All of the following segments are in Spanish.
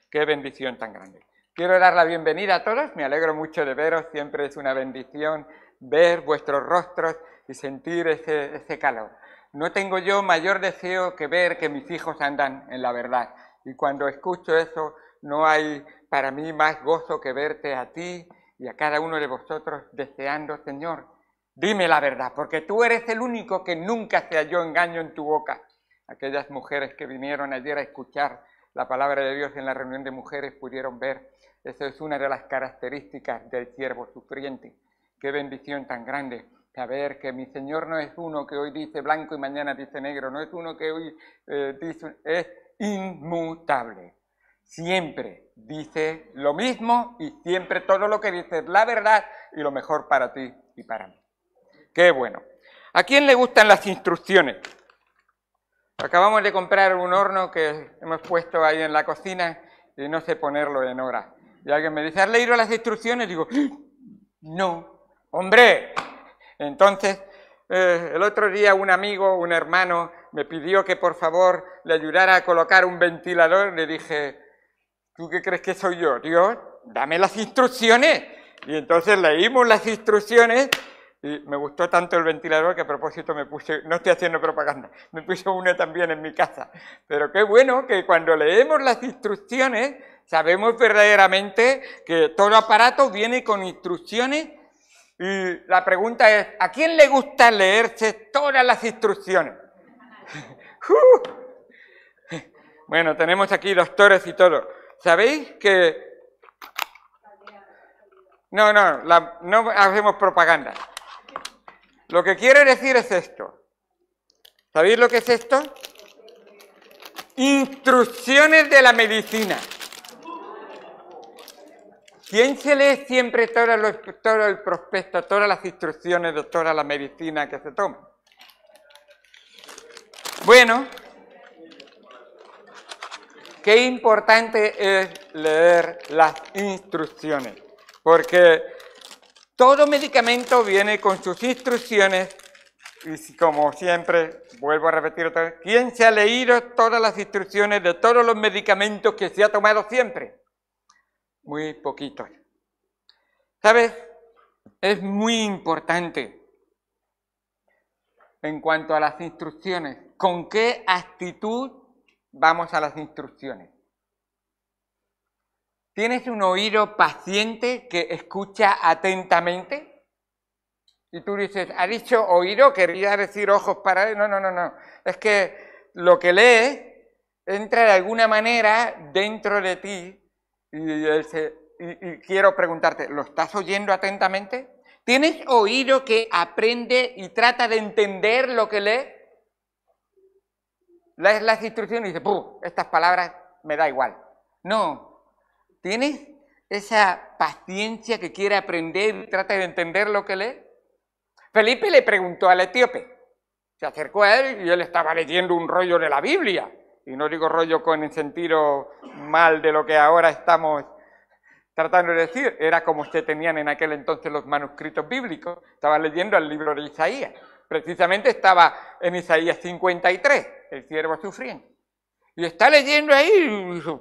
Qué bendición tan grande. Quiero dar la bienvenida a todos, me alegro mucho de veros, siempre es una bendición ver vuestros rostros y sentir ese calor. No tengo yo mayor deseo que ver que mis hijos andan en la verdad. Y cuando escucho eso, no hay para mí más gozo que verte a ti y a cada uno de vosotros deseando, Señor, dime la verdad, porque tú eres el único que nunca se halló engaño en tu boca. Aquellas mujeres que vinieron ayer a escuchar la palabra de Dios en la reunión de mujeres pudieron ver. Eso es una de las características del siervo sufriente. Qué bendición tan grande saber que mi Señor no es uno que hoy dice blanco y mañana dice negro, no es uno que hoy dice, es inmutable. Siempre dice lo mismo y siempre todo lo que dice es la verdad y lo mejor para ti y para mí. Qué bueno. ¿A quién le gustan las instrucciones? Acabamos de comprar un horno que hemos puesto ahí en la cocina y no sé ponerlo en hora. Y alguien me dice, ¿has leído las instrucciones? Digo, no, hombre. Entonces, el otro día un amigo, un hermano, me pidió que por favor le ayudara a colocar un ventilador. Le dije, ¿tú qué crees que soy yo? Dios, dame las instrucciones. Y entonces leímos las instrucciones y me gustó tanto el ventilador que a propósito me puse, no estoy haciendo propaganda, me puse uno también en mi casa. Pero qué bueno que cuando leemos las instrucciones sabemos verdaderamente que todo aparato viene con instrucciones y la pregunta es, ¿a quién le gusta leerse todas las instrucciones? Bueno, tenemos aquí doctores y todo. ¿Sabéis que...? No hacemos propaganda. Lo que quiere decir es esto. ¿Sabéis lo que es esto? Instrucciones de la medicina. ¿Quién se lee siempre todo el prospecto, todas las instrucciones de toda la medicina que se toma? Bueno, qué importante es leer las instrucciones, porque todo medicamento viene con sus instrucciones y como siempre, vuelvo a repetir otra vez, ¿quién se ha leído todas las instrucciones de todos los medicamentos que se ha tomado siempre? Muy poquitos. ¿Sabes? Es muy importante en cuanto a las instrucciones, ¿con qué actitud vamos a las instrucciones? ¿Tienes un oído paciente que escucha atentamente? Y tú dices, ¿ha dicho oído? Quería decir ojos para él. No. Es que lo que lees entra de alguna manera dentro de ti y quiero preguntarte, ¿lo estás oyendo atentamente? ¿Tienes oído que aprende y trata de entender lo que lee? Lees las instrucciones y dices, ¡puh! Estas palabras me da igual. No. ¿Tienes esa paciencia que quiere aprender y trata de entender lo que lee? Felipe le preguntó al etíope. Se acercó a él y él estaba leyendo un rollo de la Biblia. Y no digo rollo con el sentido mal de lo que ahora estamos tratando de decir. Era como se tenían en aquel entonces los manuscritos bíblicos. Estaba leyendo el libro de Isaías. Precisamente estaba en Isaías 53, el siervo sufriente. Y está leyendo ahí y dice,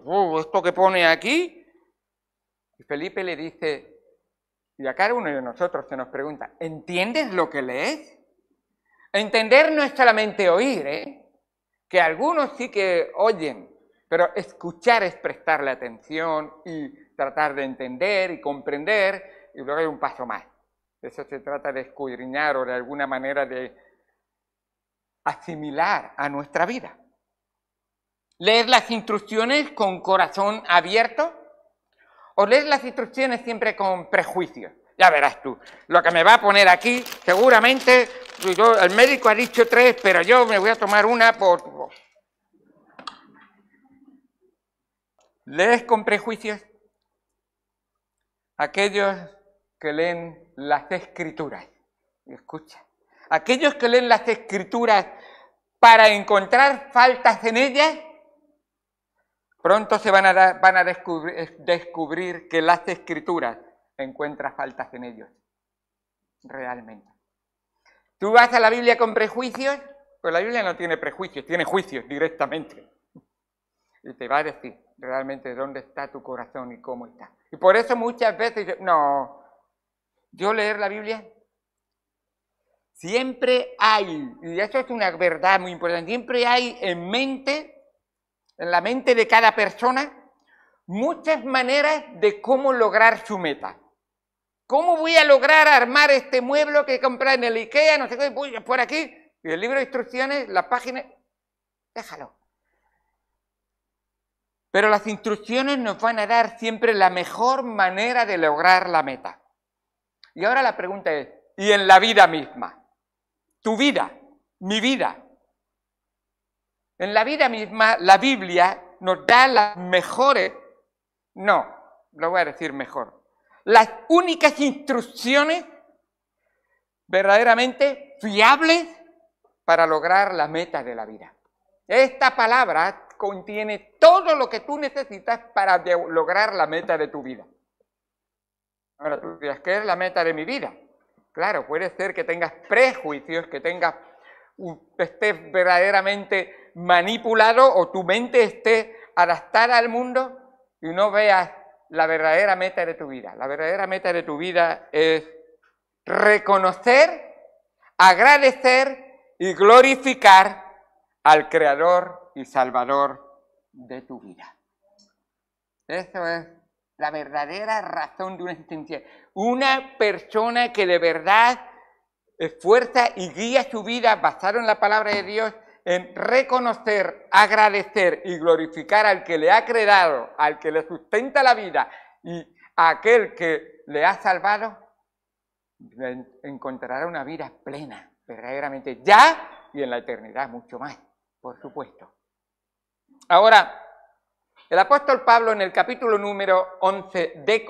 ¿esto que pone aquí? Y Felipe le dice, y a cada uno de nosotros se nos pregunta, ¿entiendes lo que lees? Entender no es solamente oír, que algunos sí que oyen, pero escuchar es prestarle atención y tratar de entender y comprender, y luego hay un paso más. Eso se trata de escudriñar o de alguna manera de asimilar a nuestra vida. ¿Leer las instrucciones con corazón abierto? ¿O leer las instrucciones siempre con prejuicios? Ya verás tú, lo que me va a poner aquí, seguramente, el médico ha dicho 3, pero yo me voy a tomar una por... ¿Lees con prejuicios? Aquellos que leen las Escrituras, escucha, aquellos que leen las Escrituras para encontrar faltas en ellas, pronto se van a descubrir que las Escrituras encuentran faltas en ellos, realmente. ¿Tú vas a la Biblia con prejuicios? Pues la Biblia no tiene prejuicios, tiene juicios directamente. y te va a decir realmente dónde está tu corazón y cómo está. Y por eso muchas veces, no, yo leer la Biblia, siempre hay, y eso es una verdad muy importante, siempre hay en la mente de cada persona, muchas maneras de cómo lograr su meta. ¿Cómo voy a lograr armar este mueble que compré en el IKEA? No sé qué, voy por aquí. Y el libro de instrucciones, la página, déjalo. Pero las instrucciones nos van a dar siempre la mejor manera de lograr la meta. Y ahora la pregunta es, ¿y en la vida misma? Tu vida, mi vida. En la vida misma, la Biblia nos da las mejores, no, lo voy a decir mejor, las únicas instrucciones verdaderamente fiables para lograr la meta de la vida. Esta palabra contiene todo lo que tú necesitas para lograr la meta de tu vida. Ahora tú dirás, ¿qué es la meta de mi vida? Claro, puede ser que tengas prejuicios, que estés verdaderamente manipulado o tu mente esté adaptada al mundo y no veas la verdadera meta de tu vida. La verdadera meta de tu vida es reconocer, agradecer y glorificar al Creador y Salvador de tu vida. Eso es la verdadera razón de una existencia. Una persona que de verdad esfuerza y guía su vida basado en la palabra de Dios, en reconocer, agradecer y glorificar al que le ha creado, al que le sustenta la vida y a aquel que le ha salvado, encontrará una vida plena, verdaderamente ya y en la eternidad mucho más, por supuesto. Ahora, el apóstol Pablo en el capítulo número 11 de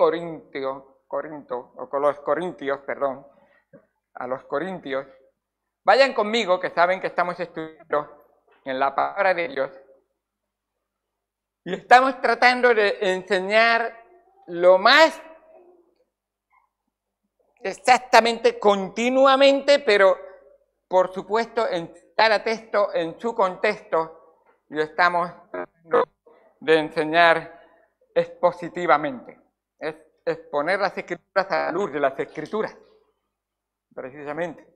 a los Corintios, vayan conmigo, que saben que estamos estudiando en la palabra de Dios, y estamos tratando de enseñar lo más exactamente, continuamente, pero por supuesto en cada texto, en su contexto, y estamos tratando de enseñar expositivamente, es exponer las Escrituras a la luz de las Escrituras, precisamente.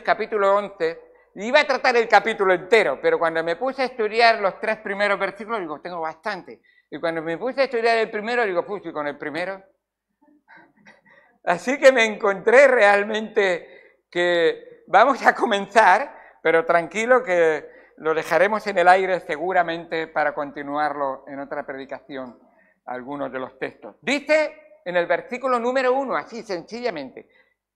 Capítulo 11, iba a tratar el capítulo entero, pero cuando me puse a estudiar los 3 primeros versículos, digo, tengo bastante. Y cuando me puse a estudiar el primero, digo, y con el primero. Así que me encontré realmente que vamos a comenzar, pero tranquilo que lo dejaremos en el aire seguramente para continuarlo en otra predicación, algunos de los textos. Dice en el versículo número 1, así sencillamente,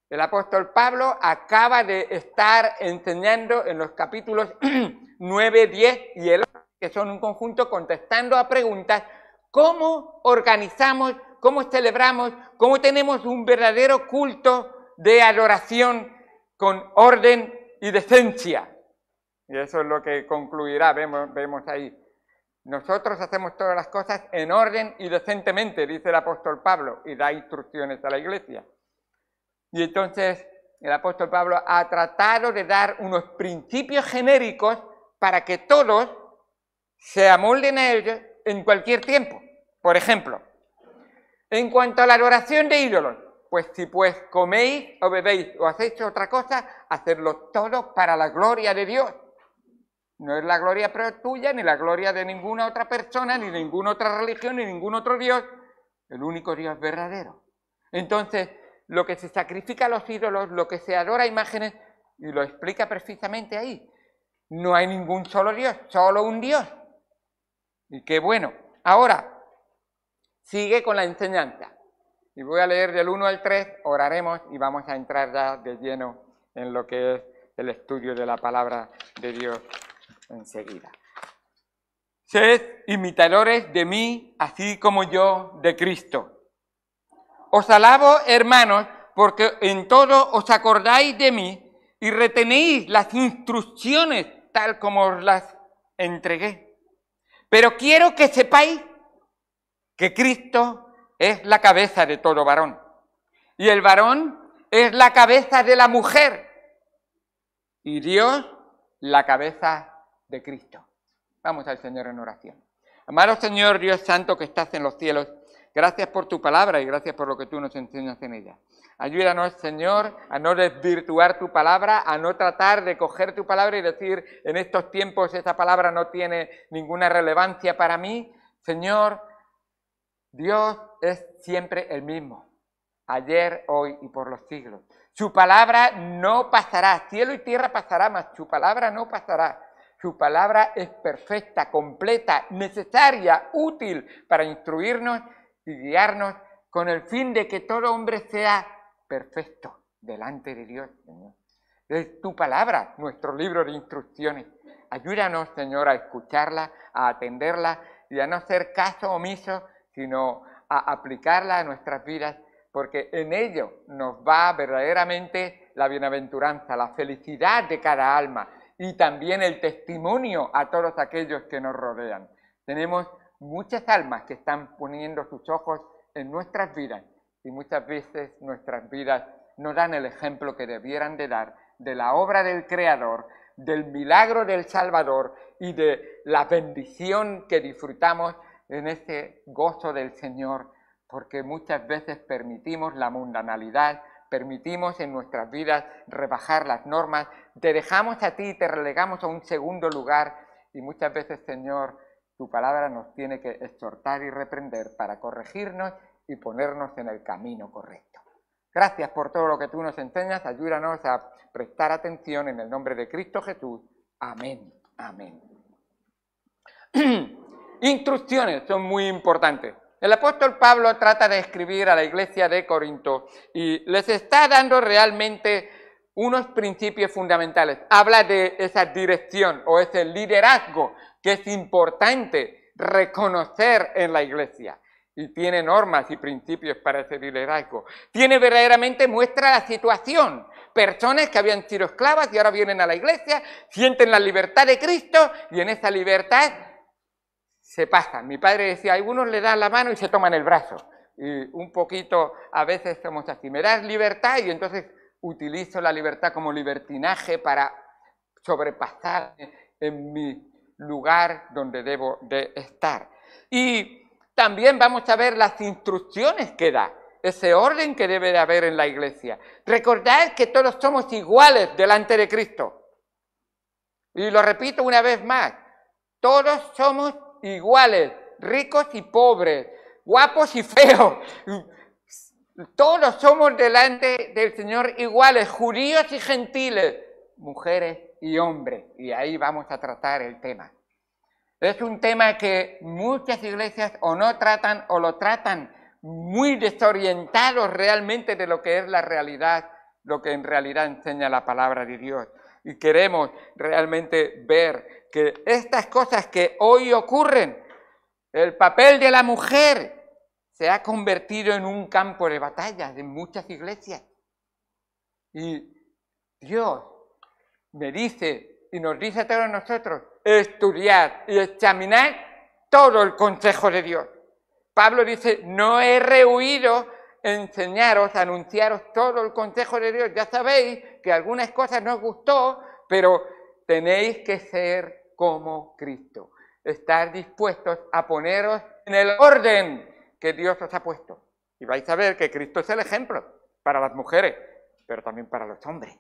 el apóstol Pablo acaba de estar enseñando en los capítulos 9, 10 y el 11, que son un conjunto, contestando a preguntas, cómo organizamos, cómo celebramos, cómo tenemos un verdadero culto de adoración con orden y decencia. Y eso es lo que concluirá, vemos ahí. Nosotros hacemos todas las cosas en orden y decentemente, dice el apóstol Pablo, y da instrucciones a la iglesia. Y entonces el apóstol Pablo ha tratado de dar unos principios genéricos para que todos se amolden a ellos en cualquier tiempo. Por ejemplo, en cuanto a la adoración de ídolos, pues si coméis o bebéis o hacéis otra cosa, hacedlo todo para la gloria de Dios. No es la gloria tuya, ni la gloria de ninguna otra persona, ni de ninguna otra religión, ni ningún otro Dios. El único Dios verdadero. Entonces, lo que se sacrifica a los ídolos, lo que se adora a imágenes, y lo explica precisamente ahí. No hay ningún solo Dios, solo un Dios. Y qué bueno. Ahora, sigue con la enseñanza. Y voy a leer del 1 al 3, oraremos y vamos a entrar ya de lleno en lo que es el estudio de la palabra de Dios enseguida. Sed imitadores de mí, así como yo de Cristo. Os alabo, hermanos, porque en todo os acordáis de mí y retenéis las instrucciones tal como os las entregué. Pero quiero que sepáis que Cristo es la cabeza de todo varón y el varón es la cabeza de la mujer y Dios la cabeza de Cristo. Vamos al Señor en oración. Amado Señor, Dios Santo que estás en los cielos, gracias por tu palabra y gracias por lo que tú nos enseñas en ella. Ayúdanos, Señor, a no desvirtuar tu palabra, a no tratar de coger tu palabra y decir, en estos tiempos esa palabra no tiene ninguna relevancia para mí. Señor, Dios es siempre el mismo, ayer, hoy y por los siglos. Su palabra no pasará, cielo y tierra pasará, mas su palabra no pasará. Su palabra es perfecta, completa, necesaria, útil para instruirnos y guiarnos con el fin de que todo hombre sea perfecto delante de Dios, Señor. Es tu palabra, nuestro libro de instrucciones. Ayúdanos, Señor, a escucharla, a atenderla y a no hacer caso omiso, sino a aplicarla a nuestras vidas, porque en ello nos va verdaderamente la bienaventuranza, la felicidad de cada alma y también el testimonio a todos aquellos que nos rodean. Tenemos muchas almas que están poniendo sus ojos en nuestras vidas y muchas veces nuestras vidas no dan el ejemplo que debieran de dar de la obra del Creador, del milagro del Salvador y de la bendición que disfrutamos en ese gozo del Señor, porque muchas veces permitimos la mundanalidad, permitimos en nuestras vidas rebajar las normas, te dejamos a ti y te relegamos a un segundo lugar y muchas veces, Señor, tu palabra nos tiene que exhortar y reprender para corregirnos y ponernos en el camino correcto. Gracias por todo lo que tú nos enseñas, ayúdanos a prestar atención en el nombre de Cristo Jesús. Amén, amén. Instrucciones son muy importantes. El apóstol Pablo trata de escribir a la iglesia de Corinto y les está dando realmente unos principios fundamentales. Habla de esa dirección o ese liderazgo que es importante reconocer en la iglesia. Y tiene normas y principios para ese liderazgo. Tiene verdaderamente, muestra la situación. Personas que habían sido esclavas y ahora vienen a la iglesia, sienten la libertad de Cristo y en esa libertad se pasan. Mi padre decía, algunos le dan la mano y se toman el brazo. Y un poquito, a veces somos así. Me das libertad y entonces utilizo la libertad como libertinaje para sobrepasar en mi lugar donde debo de estar. Y también vamos a ver las instrucciones que da, ese orden que debe de haber en la iglesia. Recordad que todos somos iguales delante de Cristo. Y lo repito una vez más, todos somos iguales, ricos y pobres, guapos y feos. Todos somos delante del Señor iguales, judíos y gentiles, mujeres y hombres. Y ahí vamos a tratar el tema. Es un tema que muchas iglesias o no tratan o lo tratan muy desorientados realmente de lo que es la realidad, lo que en realidad enseña la palabra de Dios. Y queremos realmente ver que estas cosas que hoy ocurren, el papel de la mujer se ha convertido en un campo de batalla en muchas iglesias. Y Dios me dice y nos dice a todos nosotros, estudiar y examinar todo el consejo de Dios. Pablo dice, no he rehuido enseñaros, anunciaros todo el consejo de Dios. Ya sabéis que algunas cosas no os gustó, pero tenéis que ser como Cristo. Estar dispuestos a poneros en el orden que Dios os ha puesto. Y vais a ver que Cristo es el ejemplo para las mujeres, pero también para los hombres.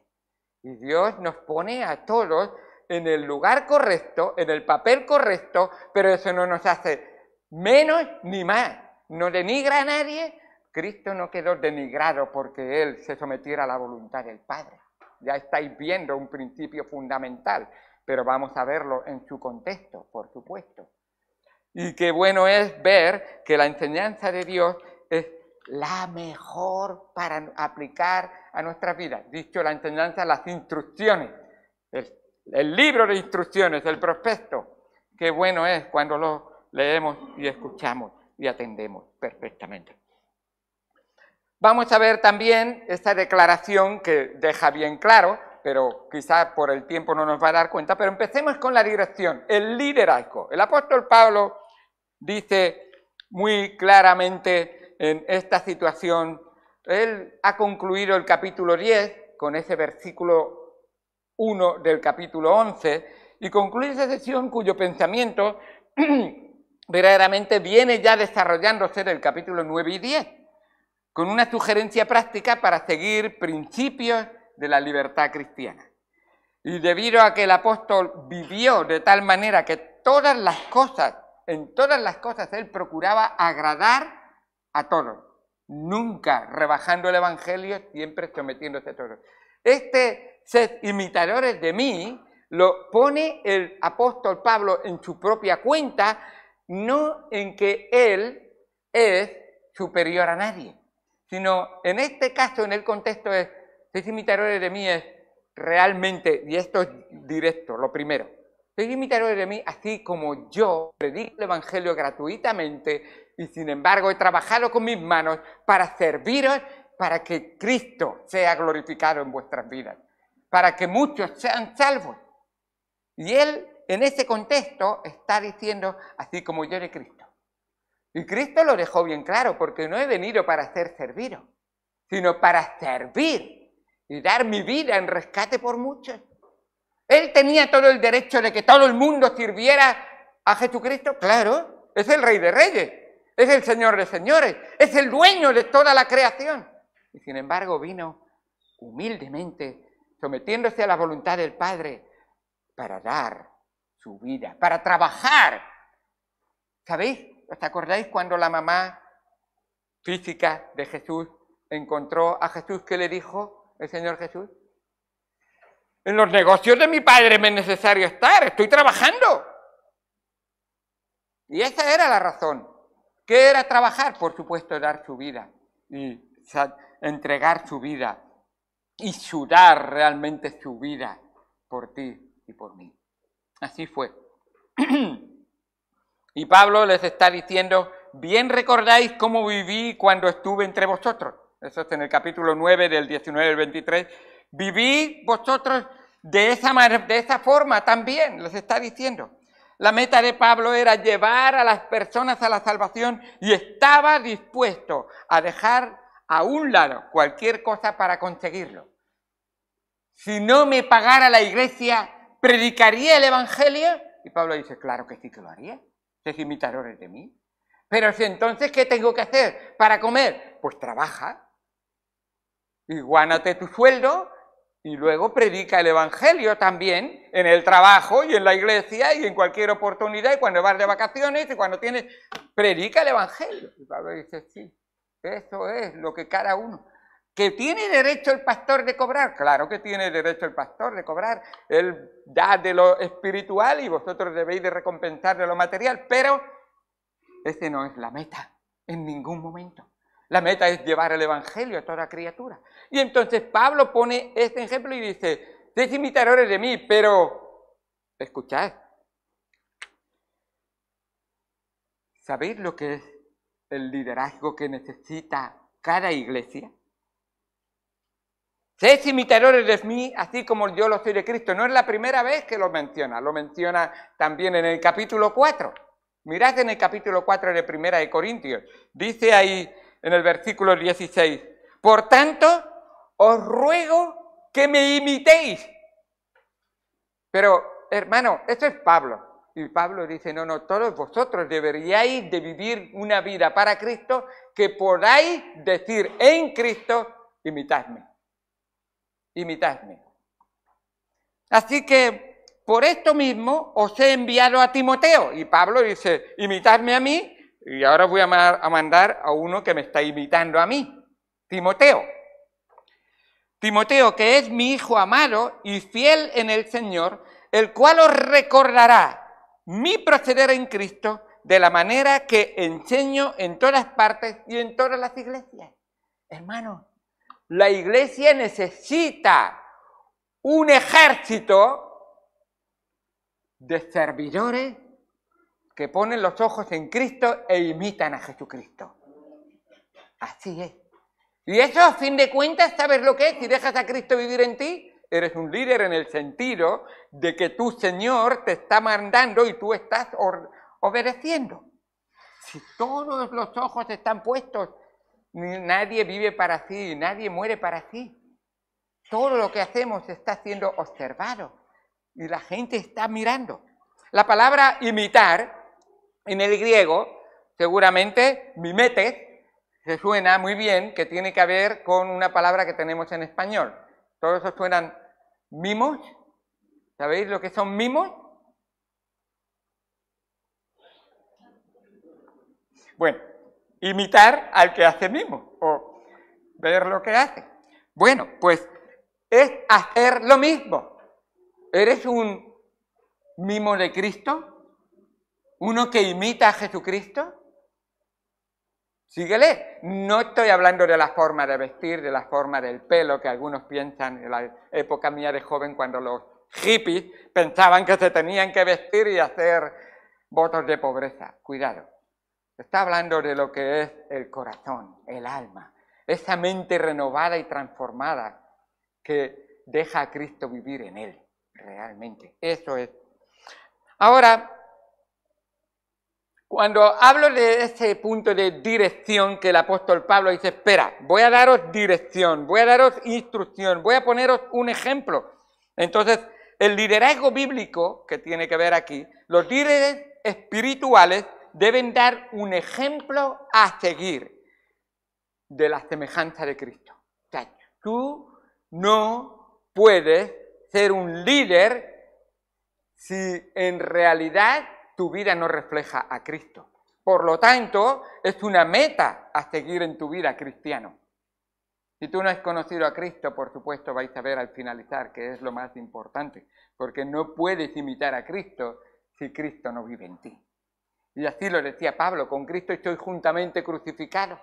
Y Dios nos pone a todos en el lugar correcto, en el papel correcto, pero eso no nos hace menos ni más. No denigra a nadie. Cristo no quedó denigrado porque Él se sometiera a la voluntad del Padre. Ya estáis viendo un principio fundamental, pero vamos a verlo en su contexto, por supuesto. Y qué bueno es ver que la enseñanza de Dios es la mejor para aplicar a nuestras vidas. Dicho la enseñanza, las instrucciones, el libro de instrucciones, el prospecto. Qué bueno es cuando lo leemos y escuchamos y atendemos perfectamente. Vamos a ver también esta declaración que deja bien claro, pero quizás por el tiempo no nos va a dar cuenta, pero empecemos con la dirección, el liderazgo. El apóstol Pablo dice muy claramente en esta situación, él ha concluido el capítulo 10 con ese versículo 1 del capítulo 11 Y concluye esa sesión cuyo pensamiento verdaderamente viene ya desarrollándose en el capítulo 9 y 10, con una sugerencia práctica para seguir principios de la libertad cristiana. Y debido a que el apóstol vivió de tal manera que en todas las cosas él procuraba agradar a todos, nunca rebajando el evangelio, siempre sometiéndose a todos. Sed imitadores de mí, lo pone el apóstol Pablo en su propia cuenta, no en que él es superior a nadie, sino en este caso, en el contexto es, sed imitadores de mí es realmente, y esto es directo, lo primero, sed imitadores de mí así como yo predico el evangelio gratuitamente y sin embargo he trabajado con mis manos para serviros, para que Cristo sea glorificado en vuestras vidas, para que muchos sean salvos. Y él, en ese contexto, está diciendo, así como yo de Cristo. Y Cristo lo dejó bien claro, porque no he venido para ser servido, sino para servir y dar mi vida en rescate por muchos. Él tenía todo el derecho de que todo el mundo sirviera a Jesucristo, claro, es el Rey de Reyes, es el Señor de Señores, es el dueño de toda la creación. Y sin embargo vino humildemente, sometiéndose a la voluntad del Padre, para dar su vida, para trabajar. ¿Sabéis? ¿Os acordáis cuando la mamá física de Jesús encontró a Jesús? ¿Qué le dijo el Señor Jesús? En los negocios de mi Padre me es necesario estar, estoy trabajando. Y esa era la razón. ¿Qué era trabajar? Por supuesto, dar su vida y entregar su vida y sudar realmente su vida por ti y por mí. Así fue. Y Pablo les está diciendo, bien recordáis cómo viví cuando estuve entre vosotros. Eso es en el capítulo 9 del 19 al 23. Viví vosotros de esa forma también, les está diciendo. La meta de Pablo era llevar a las personas a la salvación y estaba dispuesto a dejar a un lado cualquier cosa para conseguirlo. Si no me pagara la iglesia, ¿predicaría el evangelio? Y Pablo dice, claro que sí que lo haría. Sed imitadores de mí. Pero si entonces, ¿qué tengo que hacer para comer? Pues trabaja y gánate tu sueldo y luego predica el evangelio también en el trabajo y en la iglesia y en cualquier oportunidad y cuando vas de vacaciones y cuando tienes, predica el evangelio. Y Pablo dice, sí, eso es lo que cada uno. ¿Que tiene derecho el pastor de cobrar? Claro que tiene derecho el pastor de cobrar. Él da de lo espiritual y vosotros debéis de recompensar de lo material, pero ese no es la meta en ningún momento. La meta es llevar el evangelio a toda criatura. Y entonces Pablo pone este ejemplo y dice, sed imitadores de mí, pero escuchad. ¿Sabéis lo que es el liderazgo que necesita cada iglesia? Sed imitadores de mí, así como yo lo soy de Cristo. No es la primera vez que lo menciona también en el capítulo 4. Mirad en el capítulo 4 de Primera de Corintios. Dice ahí en el versículo 16, por tanto, os ruego que me imitéis. Pero, hermano, esto es Pablo. Y Pablo dice, no, todos vosotros deberíais de vivir una vida para Cristo que podáis decir en Cristo, imitadme. Imitadme. Así que por esto mismo os he enviado a Timoteo. Y Pablo dice, imitadme a mí, y ahora voy a mandar a uno que me está imitando a mí, Timoteo. Timoteo, que es mi hijo amado y fiel en el Señor, el cual os recordará mi proceder en Cristo de la manera que enseño en todas partes y en todas las iglesias. Hermanos, la iglesia necesita un ejército de servidores que ponen los ojos en Cristo e imitan a Jesucristo. Así es. Y eso, a fin de cuentas, ¿sabes lo que es? Si dejas a Cristo vivir en ti, eres un líder en el sentido de que tu Señor te está mandando y tú estás obedeciendo. Si todos los ojos están puestos, nadie vive para sí, nadie muere para sí. Todo lo que hacemos está siendo observado. y la gente está mirando. La palabra imitar, en el griego, seguramente mimetes, se suena muy bien, que tiene que ver con una palabra que tenemos en español. Todos esos suenan mimos. ¿Sabéis lo que son mimos? Bueno, imitar al que hace mimo, o ver lo que hace. Bueno, pues es hacer lo mismo. ¿Eres un mimo de Cristo? ¿Uno que imita a Jesucristo? Síguele. No estoy hablando de la forma de vestir, de la forma del pelo, que algunos piensan en la época mía de joven, cuando los hippies pensaban que se tenían que vestir y hacer votos de pobreza. Cuidado. Está hablando de lo que es el corazón, el alma, esa mente renovada y transformada que deja a Cristo vivir en él, realmente. Eso es. Ahora, cuando hablo de ese punto de dirección que el apóstol Pablo dice, espera, voy a daros dirección, voy a daros instrucción, voy a poneros un ejemplo. Entonces, el liderazgo bíblico, que tiene que ver aquí, los líderes espirituales deben dar un ejemplo a seguir de la semejanza de Cristo. O sea, tú no puedes ser un líder si en realidad tu vida no refleja a Cristo. Por lo tanto, es una meta a seguir en tu vida, cristiano. Si tú no has conocido a Cristo, por supuesto vais a ver al finalizar que es lo más importante, porque no puedes imitar a Cristo si Cristo no vive en ti. Y así lo decía Pablo, con Cristo estoy juntamente crucificado.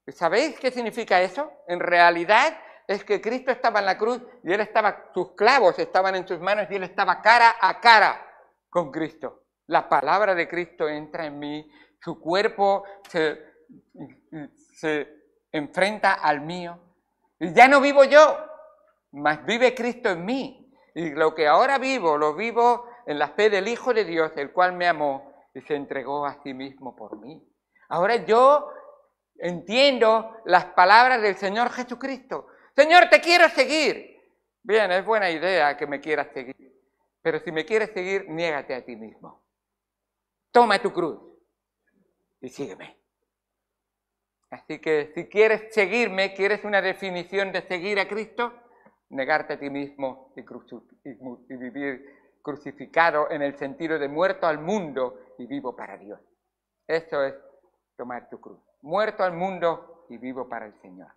¿Sabéis qué significa eso? En realidad es que Cristo estaba en la cruz y él estaba, sus clavos estaban en sus manos y él estaba cara a cara con Cristo. La palabra de Cristo entra en mí, su cuerpo se enfrenta al mío. Y ya no vivo yo, mas vive Cristo en mí. Y lo que ahora vivo, lo vivo en la fe del Hijo de Dios, el cual me amó y se entregó a sí mismo por mí. Ahora yo entiendo las palabras del Señor Jesucristo. Señor, te quiero seguir. Bien, es buena idea que me quieras seguir. Pero si me quieres seguir, niégate a ti mismo. Toma tu cruz y sígueme. Así que si quieres seguirme, quieres una definición de seguir a Cristo, negarte a ti mismo y vivir crucificado en el sentido de muerto al mundo y vivo para Dios. Eso es tomar tu cruz. Muerto al mundo y vivo para el Señor.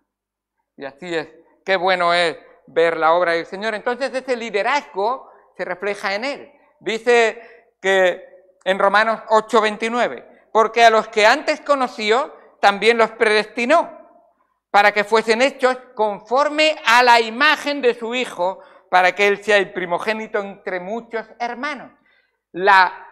Y así es. Qué bueno es ver la obra del Señor. Entonces ese liderazgo se refleja en él. Dice que en Romanos 8:29, porque a los que antes conoció, también los predestinó, para que fuesen hechos conforme a la imagen de su Hijo, para que Él sea el primogénito entre muchos hermanos. La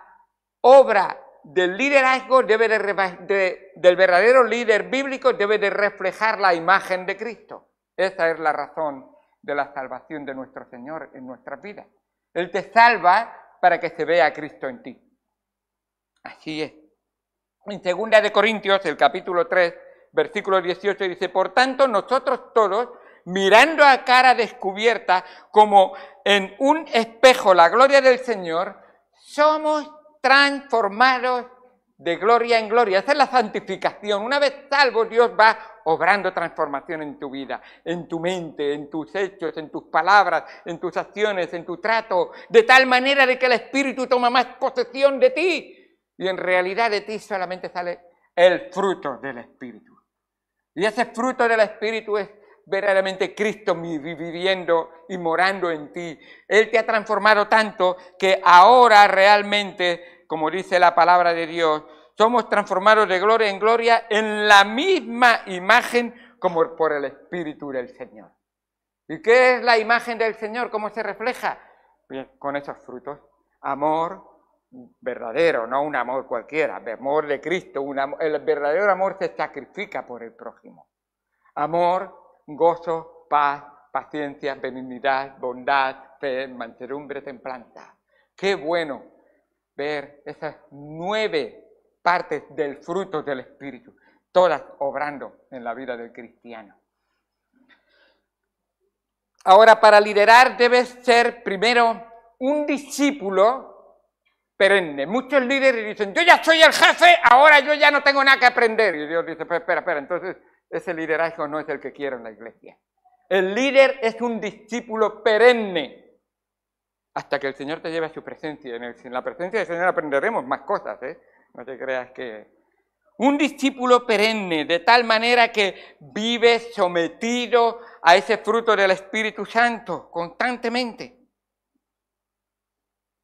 obra del liderazgo del verdadero líder bíblico debe de reflejar la imagen de Cristo. Esa es la razón de la salvación de nuestro Señor en nuestras vidas. Él te salva para que se vea a Cristo en ti. Así es. En 2 Corintios, el capítulo 3, versículo 18, dice, por tanto, nosotros todos, mirando a cara descubierta, como en un espejo la gloria del Señor, somos transformados de gloria en gloria. Esa es la santificación. Una vez salvo, Dios va obrando transformación en tu vida, en tu mente, en tus hechos, en tus palabras, en tus acciones, en tu trato, de tal manera de que el Espíritu toma más posesión de ti. Y en realidad de ti solamente sale el fruto del Espíritu. Y ese fruto del Espíritu es verdaderamente Cristo viviendo y morando en ti. Él te ha transformado tanto que ahora realmente, como dice la palabra de Dios, somos transformados de gloria en gloria en la misma imagen como por el Espíritu del Señor. ¿Y qué es la imagen del Señor? ¿Cómo se refleja? Bien, con esos frutos. Amor verdadero, no un amor cualquiera, amor de Cristo. El verdadero amor se sacrifica por el prójimo. Amor, gozo, paz, paciencia, benignidad, bondad, fe, mansedumbre, templanza. Qué bueno ver esas 9 partes del fruto del Espíritu, todas obrando en la vida del cristiano. Ahora, para liderar debes ser primero un discípulo perenne. Muchos líderes dicen, yo ya soy el jefe, ahora yo ya no tengo nada que aprender. Y Dios dice, pues espera, entonces ese liderazgo no es el que quiero en la iglesia. El líder es un discípulo perenne, hasta que el Señor te lleve a su presencia. En la presencia del Señor aprenderemos más cosas, ¿eh? No te creas que... Un discípulo perenne, de tal manera que vive sometido a ese fruto del Espíritu Santo constantemente.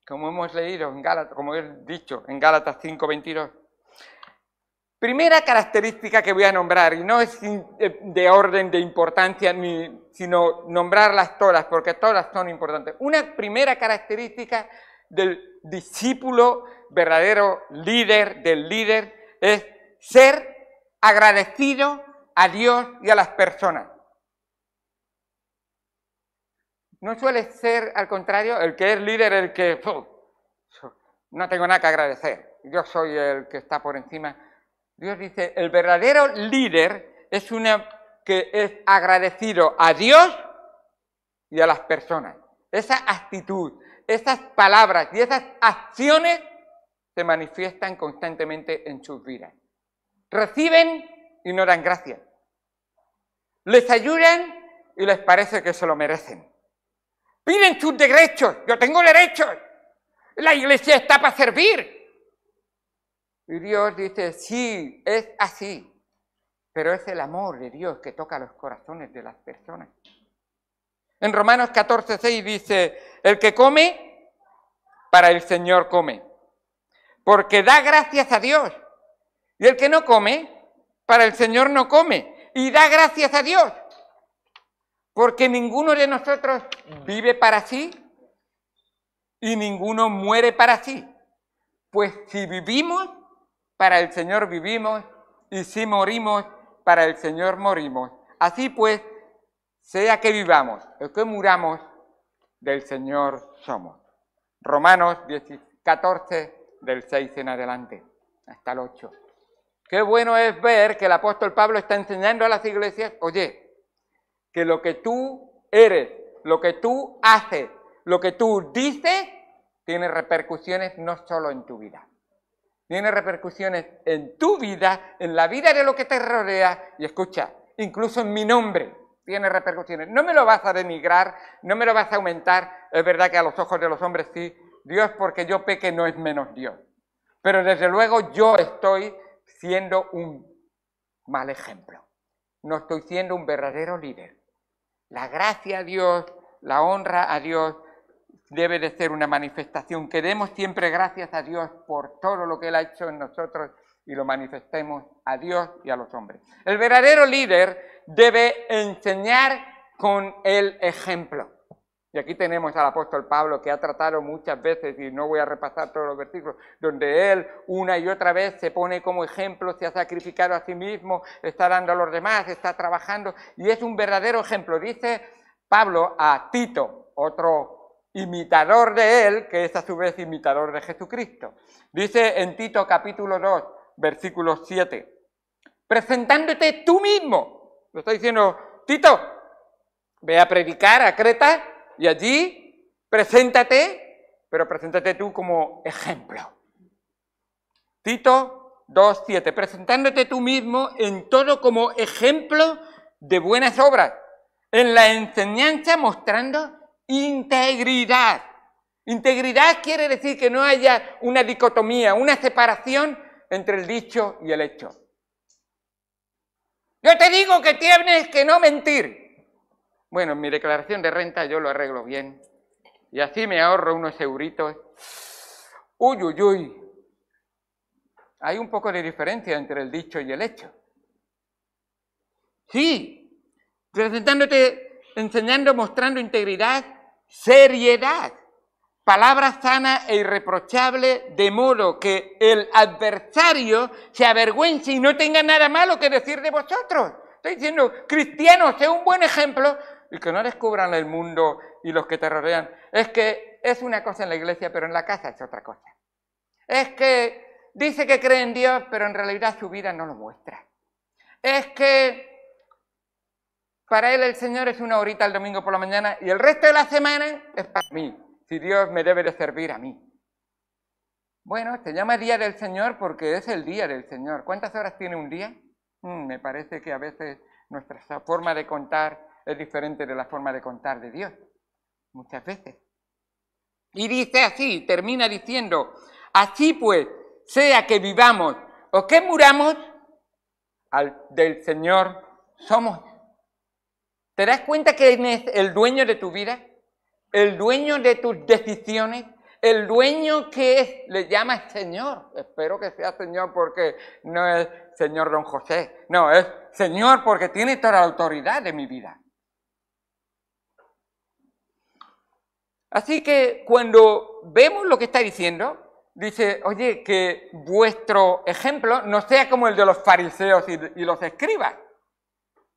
Como hemos leído en Gálatas, como he dicho en Gálatas 5:22. Primera característica que voy a nombrar, y no es de orden de importancia, sino nombrarlas todas, porque todas son importantes. Una primera característica del discípulo, verdadero líder, del líder, es ser agradecido a Dios y a las personas. No suele ser, al contrario, el que es líder, el que no tengo nada que agradecer, yo soy el que está por encima. Dios dice, el verdadero líder es que es agradecido a Dios y a las personas. Esa actitud, esas palabras y esas acciones se manifiestan constantemente en sus vidas. Reciben y no dan gracias. Les ayudan y les parece que se lo merecen. Piden sus derechos, yo tengo derechos. La iglesia está para servir. Y Dios dice, sí, es así, pero es el amor de Dios que toca los corazones de las personas. En Romanos 14:6 dice, el que come, para el Señor come, porque da gracias a Dios. Y el que no come, para el Señor no come, y da gracias a Dios, porque ninguno de nosotros vive para sí y ninguno muere para sí. Pues si vivimos, para el Señor vivimos, y si morimos, para el Señor morimos. Así pues, sea que vivamos o que muramos, del Señor somos. Romanos 14, del 6 en adelante, hasta el 8. Qué bueno es ver que el apóstol Pablo está enseñando a las iglesias, oye, que lo que tú eres, lo que tú haces, lo que tú dices, tiene repercusiones no solo en tu vida. Tiene repercusiones en tu vida, en la vida de lo que te rodea, y escucha, incluso en mi nombre tiene repercusiones. No me lo vas a denigrar, no me lo vas a aumentar, es verdad que a los ojos de los hombres sí, Dios porque yo peque no es menos Dios. Pero desde luego yo estoy siendo un mal ejemplo, no estoy siendo un verdadero líder. La gracia a Dios, la honra a Dios, debe de ser una manifestación, que demos siempre gracias a Dios por todo lo que Él ha hecho en nosotros y lo manifestemos a Dios y a los hombres. El verdadero líder debe enseñar con el ejemplo. Y aquí tenemos al apóstol Pablo, que ha tratado muchas veces, y no voy a repasar todos los versículos, donde él una y otra vez se pone como ejemplo, se ha sacrificado a sí mismo, está dando a los demás, está trabajando, y es un verdadero ejemplo. Dice Pablo a Tito, otro imitador de él, que es a su vez imitador de Jesucristo. Dice en Tito capítulo 2, versículo 7, presentándote tú mismo. Lo está diciendo, Tito, ve a predicar a Creta y allí preséntate, pero preséntate tú como ejemplo. Tito 2:7, presentándote tú mismo en todo como ejemplo de buenas obras, en la enseñanza mostrando integridad. Integridad quiere decir que no haya una dicotomía, una separación entre el dicho y el hecho. Yo te digo que tienes que no mentir. Bueno, en mi declaración de renta yo lo arreglo bien. Y así me ahorro unos euritos. Uy, uy, uy. Hay un poco de diferencia entre el dicho y el hecho. Sí, presentándote, enseñando, mostrando integridad, seriedad, palabra sana e irreprochable, de modo que el adversario se avergüence y no tenga nada malo que decir de vosotros. Estoy diciendo, cristianos, sé un buen ejemplo y que no descubran el mundo y los que te rodean. Es que es una cosa en la iglesia, pero en la casa es otra cosa. Es que dice que cree en Dios, pero en realidad su vida no lo muestra. Es que para él el Señor es una horita el domingo por la mañana y el resto de la semana es para mí. si Dios me debe de servir a mí? Bueno, se llama Día del Señor porque es el Día del Señor. ¿Cuántas horas tiene un día? Me parece que a veces nuestra forma de contar es diferente de la forma de contar de Dios. Muchas veces. Y dice así, termina diciendo, así pues, sea que vivamos o que muramos, del Señor somos. ¿Te das cuenta que Él es el dueño de tu vida? El dueño de tus decisiones. El dueño que le llama Señor. Espero que sea Señor porque no es Señor Don José. No, es Señor porque tiene toda la autoridad de mi vida. Así que cuando vemos lo que está diciendo, dice, oye, que vuestro ejemplo no sea como el de los fariseos y los escribas.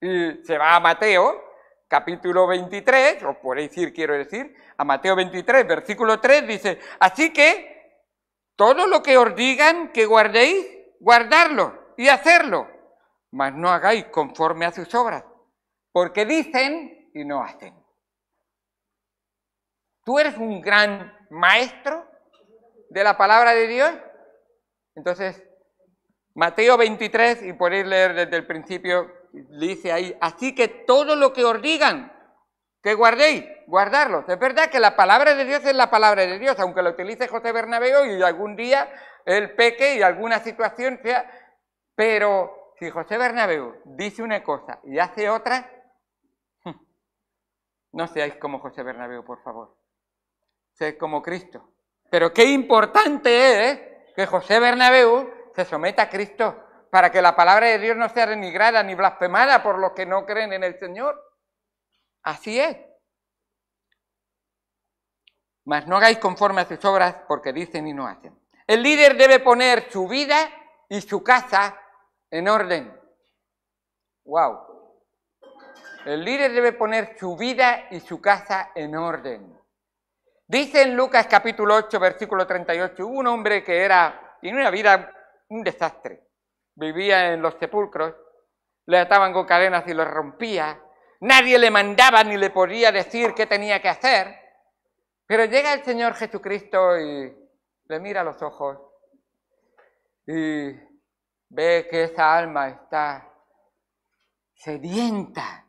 Y se va a Mateo, capítulo 23, os podéis decir, quiero decir, a Mateo 23, versículo 3, dice, así que todo lo que os digan que guardéis, guardarlo y hacerlo, mas no hagáis conforme a sus obras, porque dicen y no hacen. ¿Tú eres un gran maestro de la palabra de Dios? Entonces, Mateo 23, y podéis leer desde el principio, dice ahí, así que todo lo que os digan, que guardéis, guardarlos. Es verdad que la palabra de Dios es la palabra de Dios, aunque lo utilice José Bernabéu y algún día él peque y alguna situación sea... Pero si José Bernabéu dice una cosa y hace otra, no seáis como José Bernabéu, por favor. Sed como Cristo. Pero qué importante es que José Bernabéu se someta a Cristo para que la palabra de Dios no sea denigrada ni blasfemada por los que no creen en el Señor. Así es. Mas no hagáis conforme a sus obras porque dicen y no hacen. El líder debe poner su vida y su casa en orden. ¡Wow! El líder debe poner su vida y su casa en orden. Dice en Lucas capítulo 8, versículo 38, hubo un hombre que tenía una vida, un desastre. Vivía en los sepulcros, le ataban con cadenas y los rompía. Nadie le mandaba ni le podía decir qué tenía que hacer. Pero llega el Señor Jesucristo y le mira a los ojos y ve que esa alma está sedienta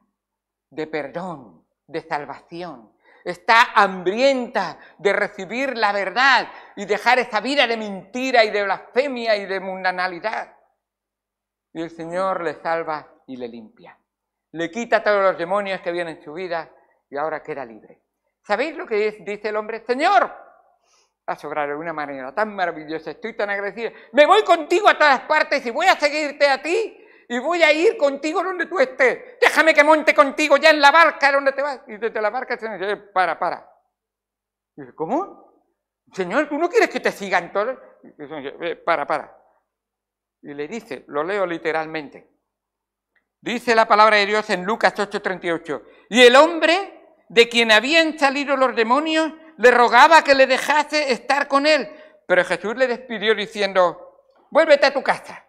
de perdón, de salvación. Está hambrienta de recibir la verdad y dejar esa vida de mentira y de blasfemia y de mundanalidad. Y el Señor le salva y le limpia. Le quita todos los demonios que vienen en su vida y ahora queda libre. ¿Sabéis lo que dice el hombre? Señor, ha sobrado de una manera tan maravillosa, estoy tan agradecido. Me voy contigo a todas partes y voy a seguirte a ti. Y voy a ir contigo donde tú estés. Déjame que monte contigo ya en la barca donde te vas. Y desde la barca el Señor dice, para. Y dice, ¿cómo? Señor, ¿tú no quieres que te sigan todos? Y el Señor dice, para. Y le dice, lo leo literalmente. Dice la palabra de Dios en Lucas 8:38. Y el hombre de quien habían salido los demonios le rogaba que le dejase estar con él. Pero Jesús le despidió diciendo, vuélvete a tu casa.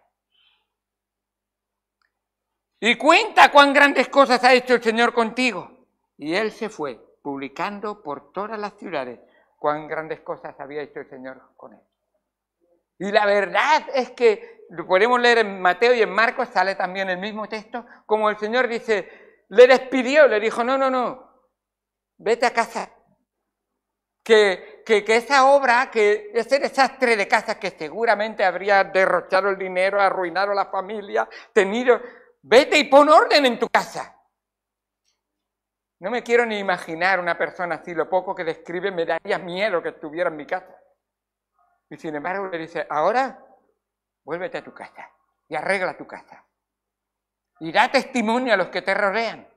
Y cuenta cuán grandes cosas ha hecho el Señor contigo. Y él se fue, publicando por todas las ciudades cuán grandes cosas había hecho el Señor con él. Y la verdad es que lo podemos leer en Mateo y en Marcos, sale también el mismo texto, como el Señor dice, le despidió, le dijo, no, vete a casa. Que esa obra, que ese desastre de casa que seguramente habría derrochado el dinero, arruinado la familia, tenido... Vete y pon orden en tu casa. No me quiero ni imaginar una persona así, lo poco que describe me daría miedo que estuviera en mi casa. Y sin embargo le dice, ahora vuélvete a tu casa y arregla tu casa. Y da testimonio a los que te rodean.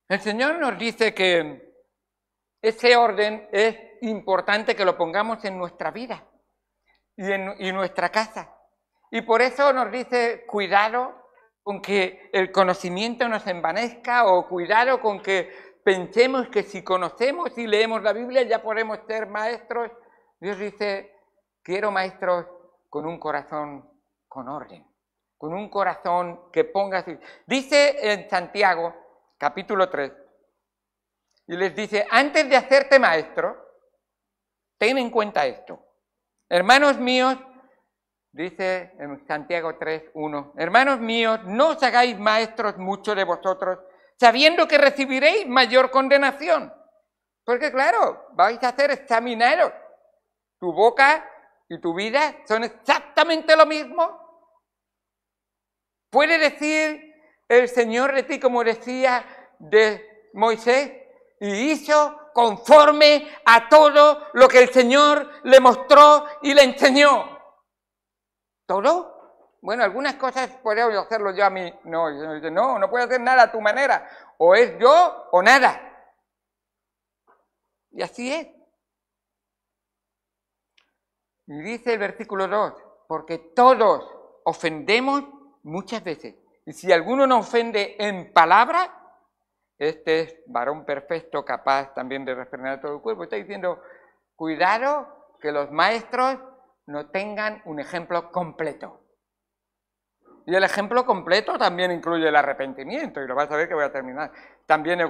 El Señor nos dice que ese orden es importante que lo pongamos en nuestra vida y en nuestra casa. Y por eso nos dice, cuidado con que el conocimiento nos envanezca o cuidado con que pensemos que si conocemos y leemos la Biblia ya podemos ser maestros. Dios dice, quiero maestros con un corazón con orden, con un corazón que ponga... Dice en Santiago, capítulo 3, y les dice, antes de hacerte maestro, ten en cuenta esto. Hermanos míos, dice en Santiago 3:1, hermanos míos, no os hagáis maestros muchos de vosotros, sabiendo que recibiréis mayor condenación. Porque claro, vais a hacer examinaros. Tu boca y tu vida son exactamente lo mismo. ¿Puede decir el Señor de ti, como decía de Moisés, y hizo conforme a todo lo que el Señor le mostró y le enseñó? ¿Todo? Bueno, algunas cosas puedo hacerlo yo a mí. No puedo hacer nada a tu manera. O es yo o nada. Y así es. Y dice el versículo 2, porque todos ofendemos muchas veces. Y si alguno nos ofende en palabra, este es varón perfecto, capaz también de refrenar todo el cuerpo. Está diciendo, cuidado que los maestros no tengan un ejemplo completo. Y el ejemplo completo también incluye el arrepentimiento, y lo vas a ver que voy a terminar. También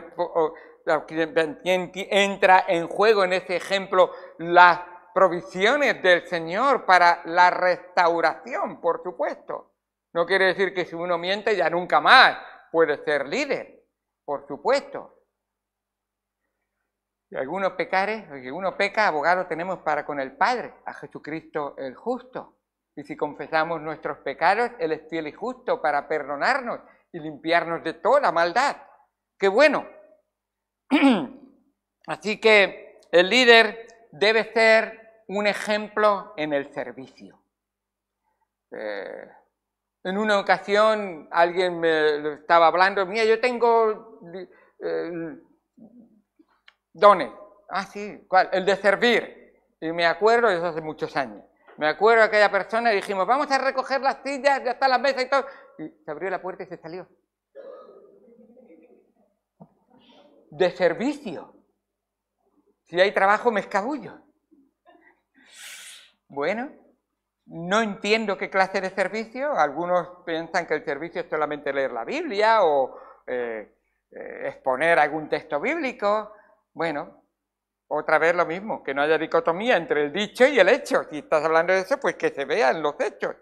entra en juego en ese ejemplo las provisiones del Señor para la restauración, por supuesto. No quiere decir que si uno miente ya nunca más puede ser líder, por supuesto. Si alguno pecare, si uno peca, abogado tenemos para con el Padre, a Jesucristo el justo. Y si confesamos nuestros pecados, Él es fiel y justo para perdonarnos y limpiarnos de toda maldad. ¡Qué bueno! Así que el líder debe ser un ejemplo en el servicio. En una ocasión alguien me estaba hablando, mira, yo tengo dones. Ah, sí, ¿cuál? El de servir. Y me acuerdo, eso hace muchos años. Me acuerdo de aquella persona y dijimos, vamos a recoger las sillas, ya está la mesa y todo. Y se abrió la puerta y se salió. De servicio. Si hay trabajo, me escabullo. Bueno, no entiendo qué clase de servicio. Algunos piensan que el servicio es solamente leer la Biblia o exponer algún texto bíblico. Bueno, otra vez lo mismo, que no haya dicotomía entre el dicho y el hecho. Si estás hablando de eso, pues que se vean los hechos.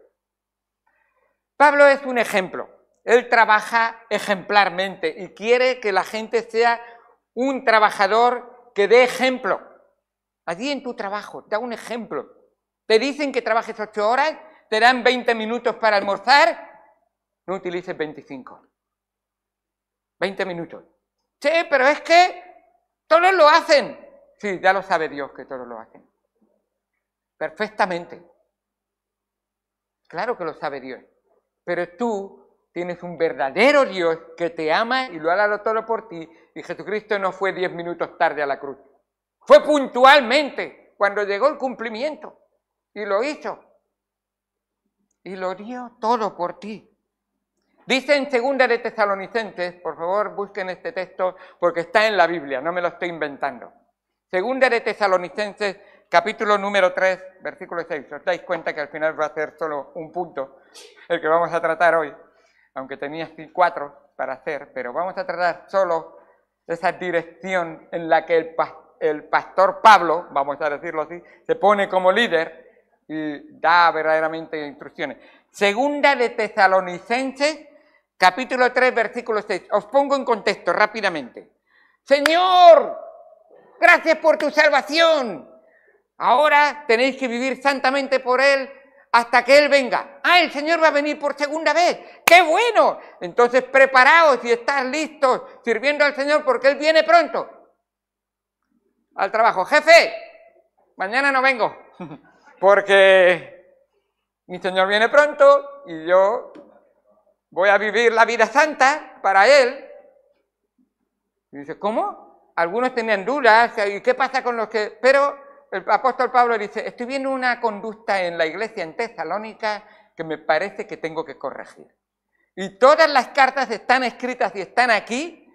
Pablo es un ejemplo. Él trabaja ejemplarmente y quiere que la gente sea un trabajador que dé ejemplo. Allí en tu trabajo, da un ejemplo. Te dicen que trabajes 8 horas, te dan 20 minutos para almorzar, no utilices 25. 20 minutos. Sí, pero es que todos lo hacen. Sí, ya lo sabe Dios que todos lo hacen. Perfectamente. Claro que lo sabe Dios. Pero tú tienes un verdadero Dios que te ama y lo ha dado todo por ti. Y Jesucristo no fue 10 minutos tarde a la cruz. Fue puntualmente cuando llegó el cumplimiento. Y lo hizo. Y lo dio todo por ti. Dice en 2 de Tesalonicenses, por favor busquen este texto porque está en la Biblia, no me lo estoy inventando. 2 de Tesalonicenses, capítulo número 3, versículo 6. Os dais cuenta que al final va a ser solo un punto el que vamos a tratar hoy, aunque tenía 4 para hacer, pero vamos a tratar solo esa dirección en la que el pastor Pablo, vamos a decirlo así, se pone como líder y da verdaderamente instrucciones. 2 de Tesalonicenses, capítulo 3, versículo 6. Os pongo en contexto rápidamente. Señor, gracias por tu salvación. Ahora tenéis que vivir santamente por Él hasta que Él venga. Ah, el Señor va a venir por segunda vez. ¡Qué bueno! Entonces preparaos y estad listos sirviendo al Señor porque Él viene pronto. Al trabajo. Jefe, mañana no vengo porque mi Señor viene pronto y yo voy a vivir la vida santa para Él. Y dice, ¿cómo? Algunos tenían dudas, ¿y qué pasa con los que...? Pero el apóstol Pablo dice, estoy viendo una conducta en la iglesia en Tesalónica que me parece que tengo que corregir. Y todas las cartas están escritas y están aquí,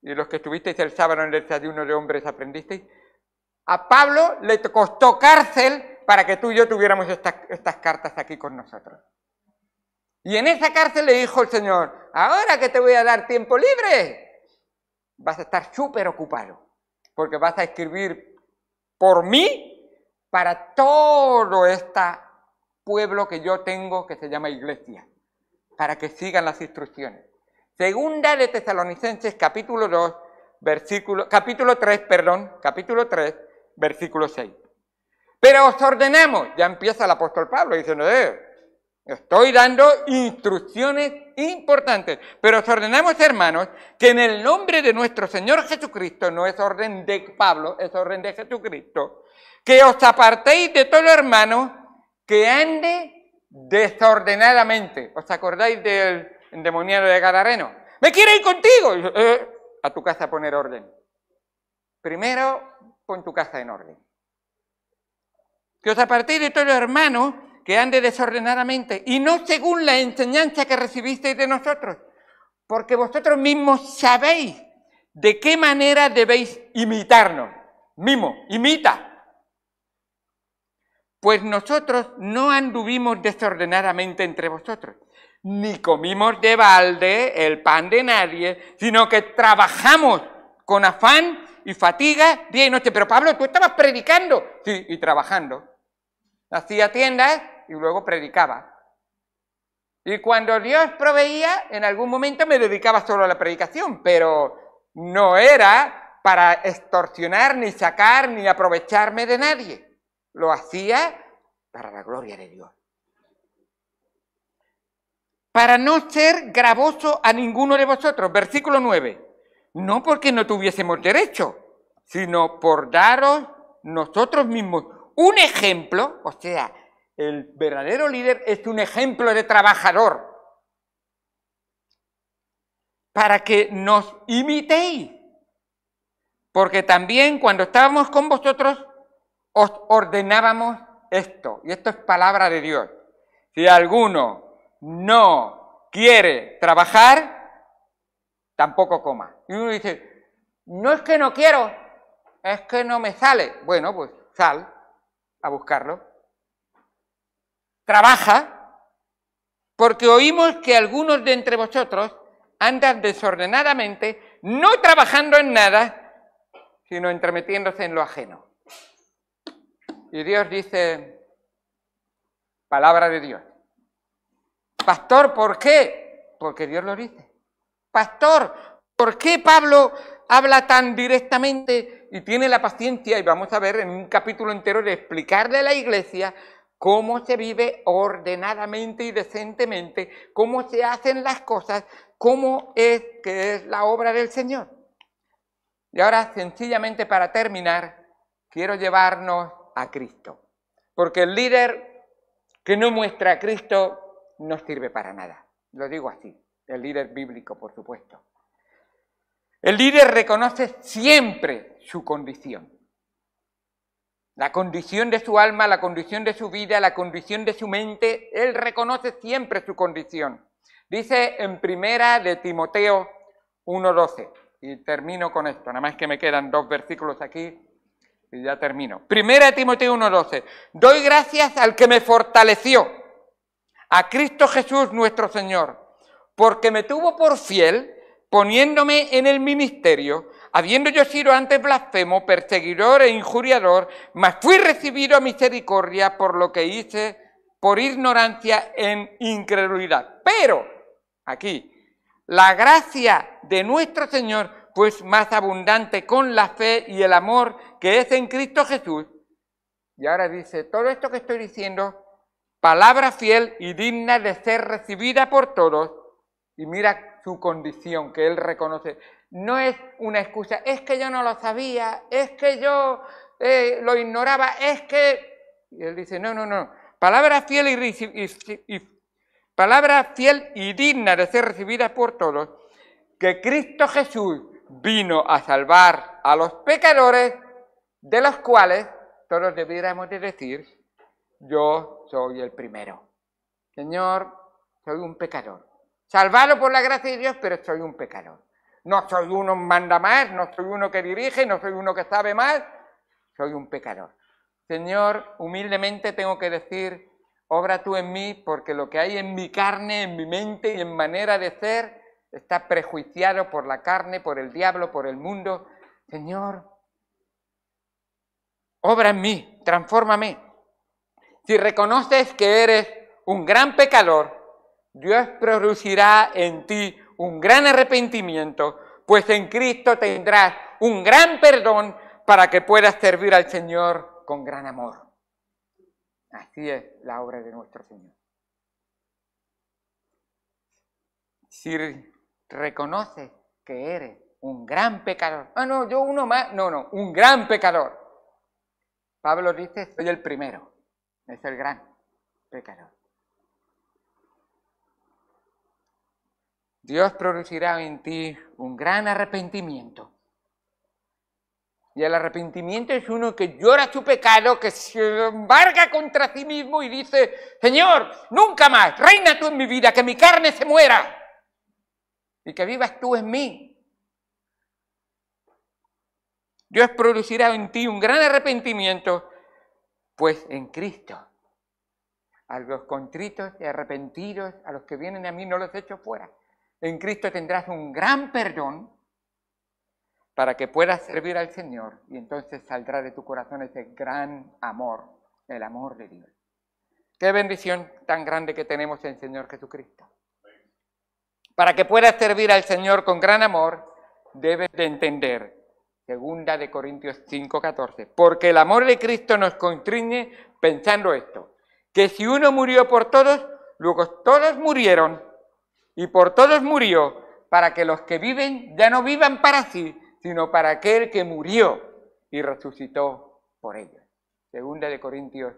y los que estuvisteis el sábado en el desayuno de hombres aprendisteis, a Pablo le costó cárcel para que tú y yo tuviéramos estas cartas aquí con nosotros. Y en esa cárcel le dijo el Señor, ahora que te voy a dar tiempo libre, vas a estar súper ocupado. porque vas a escribir por mí para todo este pueblo que yo tengo que se llama iglesia, para que sigan las instrucciones. Segunda de Tesalonicenses, capítulo 3, versículo 6. Pero os ordenamos, ya empieza el apóstol Pablo diciendo, estoy dando instrucciones importantes, pero os ordenamos, hermanos, que en el nombre de nuestro Señor Jesucristo, no es orden de Pablo, es orden de Jesucristo, que os apartéis de todo hermano que ande desordenadamente. ¿Os acordáis del endemoniado de Gadareno? ¡Me quiero ir contigo! A tu casa a poner orden. Primero, pon tu casa en orden. Que os apartéis de todo hermano que ande desordenadamente, y no según la enseñanza que recibisteis de nosotros, porque vosotros mismos sabéis de qué manera debéis imitarnos. Imita. Pues nosotros no anduvimos desordenadamente entre vosotros, ni comimos de balde el pan de nadie, sino que trabajamos con afán y fatiga día y noche. Pero Pablo, tú estabas predicando. Sí, y trabajando. Hacía tiendas y luego predicaba. Y cuando Dios proveía, en algún momento me dedicaba solo a la predicación, pero no era para extorsionar, ni sacar, ni aprovecharme de nadie. Lo hacía para la gloria de Dios. Para no ser gravoso a ninguno de vosotros. Versículo 9. No porque no tuviésemos derecho, sino por daros nosotros mismos un ejemplo, o sea, el verdadero líder es un ejemplo de trabajador, para que nos imitéis. Porque también cuando estábamos con vosotros, os ordenábamos esto, y esto es palabra de Dios. Si alguno no quiere trabajar, tampoco coma. Y uno dice, no es que no quiero, es que no me sale. Bueno, pues sal a buscarlo. Trabaja, porque oímos que algunos de entre vosotros andan desordenadamente, no trabajando en nada, sino entremetiéndose en lo ajeno. Y Dios dice, palabra de Dios. Pastor, ¿por qué? Porque Dios lo dice. Pastor, ¿por qué Pablo habla tan directamente y tiene la paciencia, y vamos a ver en un capítulo entero, de explicarle a la iglesia cómo se vive ordenadamente y decentemente, cómo se hacen las cosas, cómo es que es la obra del Señor? Y ahora, sencillamente para terminar, quiero llevarnos a Cristo. Porque el líder que no muestra a Cristo no sirve para nada. Lo digo así, el líder bíblico, por supuesto. El líder reconoce siempre su condición. La condición de su alma, la condición de su vida, la condición de su mente, él reconoce siempre su condición. Dice en Primera de Timoteo 1:12, y termino con esto, nada más que me quedan 2 versículos aquí y ya termino. Primera de Timoteo 1:12, doy gracias al que me fortaleció, a Cristo Jesús nuestro Señor, porque me tuvo por fiel, poniéndome en el ministerio, habiendo yo sido antes blasfemo, perseguidor e injuriador, mas fui recibido a misericordia por lo que hice por ignorancia en incredulidad. Pero, aquí, la gracia de nuestro Señor pues más abundante con la fe y el amor que es en Cristo Jesús. Y ahora dice, todo esto que estoy diciendo, palabra fiel y digna de ser recibida por todos. Y mira su condición que él reconoce. No es una excusa, es que yo no lo sabía, es que yo lo ignoraba, es que... Y él dice, no. Palabra fiel palabra fiel y digna de ser recibida por todos, que Cristo Jesús vino a salvar a los pecadores, de los cuales todos debiéramos de decir, yo soy el primero. Señor, soy un pecador. Salvado por la gracia de Dios, pero soy un pecador. No soy uno que manda más, no soy uno que dirige, no soy uno que sabe más, soy un pecador. Señor, humildemente tengo que decir, obra tú en mí, porque lo que hay en mi carne, en mi mente y en manera de ser, está prejuiciado por la carne, por el diablo, por el mundo. Señor, obra en mí, transfórmame. Si reconoces que eres un gran pecador, Dios producirá en ti un gran arrepentimiento, pues en Cristo tendrás un gran perdón para que puedas servir al Señor con gran amor. Así es la obra de nuestro Señor. Si reconoces que eres un gran pecador, no, yo uno más, no, un gran pecador. Pablo dice, soy el primero, es el gran pecador. Dios producirá en ti un gran arrepentimiento. Y el arrepentimiento es uno que llora su pecado, que se embarga contra sí mismo y dice, Señor, nunca más, reina tú en mi vida, que mi carne se muera y que vivas tú en mí. Dios producirá en ti un gran arrepentimiento, pues en Cristo, a los contritos y arrepentidos, a los que vienen a mí no los echo fuera. En Cristo tendrás un gran perdón para que puedas servir al Señor y entonces saldrá de tu corazón ese gran amor, el amor de Dios. Qué bendición tan grande que tenemos en el Señor Jesucristo. Para que puedas servir al Señor con gran amor, debes de entender, 2 Corintios 5:14, porque el amor de Cristo nos constriñe pensando esto, que si uno murió por todos, luego todos murieron, y por todos murió, para que los que viven ya no vivan para sí, sino para aquel que murió y resucitó por ellos. 2 Corintios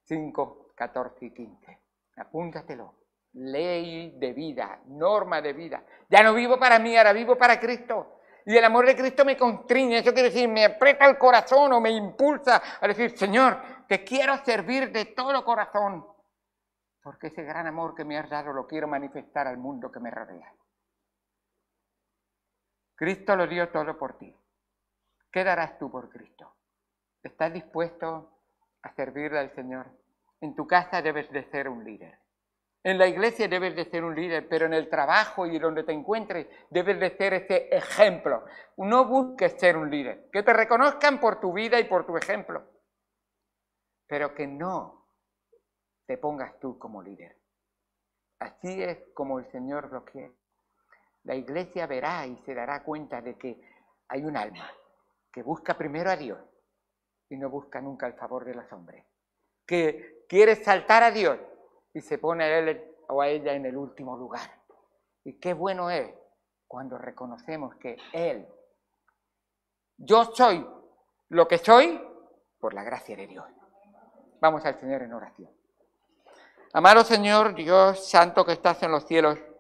5:14 y 15. Apúntatelo. Ley de vida, norma de vida. Ya no vivo para mí, ahora vivo para Cristo. Y el amor de Cristo me constriñe, eso quiere decir, me aprieta el corazón o me impulsa a decir, Señor, te quiero servir de todo corazón. Porque ese gran amor que me has dado lo quiero manifestar al mundo que me rodea. Cristo lo dio todo por ti. ¿Qué darás tú por Cristo? ¿Estás dispuesto a servirle al Señor? En tu casa debes de ser un líder. En la iglesia debes de ser un líder, pero en el trabajo y donde te encuentres debes de ser ese ejemplo. No busques ser un líder. Que te reconozcan por tu vida y por tu ejemplo. Pero que no te pongas tú como líder. Así es como el Señor lo quiere. La iglesia verá y se dará cuenta de que hay un alma que busca primero a Dios y no busca nunca el favor de los hombres. Que quiere saltar a Dios y se pone a él o a ella en el último lugar. Y qué bueno es cuando reconocemos que yo soy lo que soy por la gracia de Dios. Vamos al Señor en oración. Amado Señor, Dios santo que estás en los cielos,